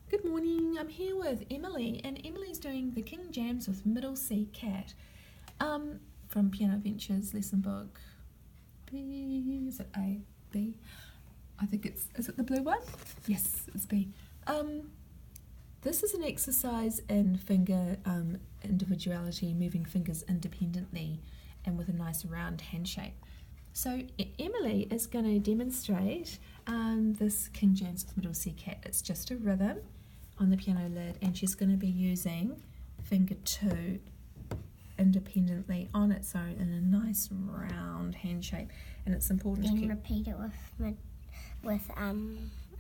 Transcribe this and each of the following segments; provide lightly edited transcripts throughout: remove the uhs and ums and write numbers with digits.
Good morning, I'm here with Emily, and Emily's doing the King Jams with Middle C Cat from Piano Ventures lesson book B. Is it A? B? I think is it the blue one? Yes, it's B. This is an exercise in finger individuality, moving fingers independently and with a nice round hand shape. So Emily is going to demonstrate this King Jams with Middle C Cat. It's just a rhythm on the piano lid, and she's going to be using finger 2 independently on its own in a nice round hand shape. And it's important to repeat it with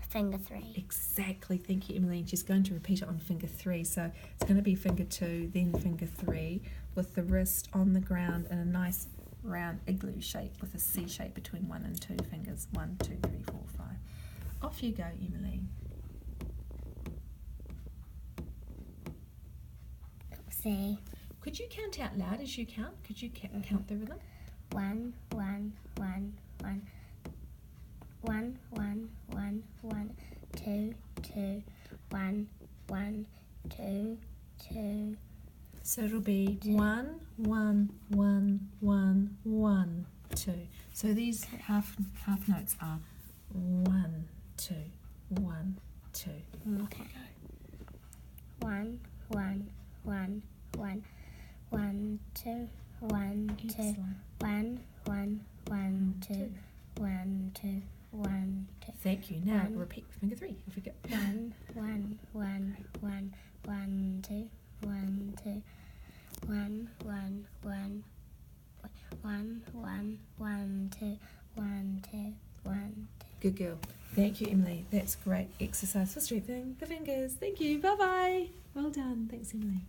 finger 3. Exactly, thank you, Emily. And she's going to repeat it on finger 3. So it's going to be finger 2, then finger 3, with the wrist on the ground in a nice round igloo shape with a C shape between 1 and 2 fingers. 1, 2, 3, 4, 5. Off you go, Emily. C. Could you count out loud as you count? Could you count the rhythm? 1, 1, 1, 1. 1, 1, 1, 1. 2, 2. 1, 1, 2, 2. So it'll be 1, 1, 1, 1, 1, 2. So these half notes are 1, 2, 1, 2. Okay. 1, 1, 1, 1. 1, 2, 1, 2. Excellent. 1, 1, 1, 2. 1, 2, 1, 2. Thank you. Now repeat finger 3. Off we go. 1, 1, 1, 1, 1, 2, 1, 2. 1, 1, 1, 1, 1, 1, 2, 1, 2, 1, 2. Good girl. Thank you, Emily. That's great exercise for strengthening the fingers. Thank you. Bye-bye. Well done. Thanks, Emily.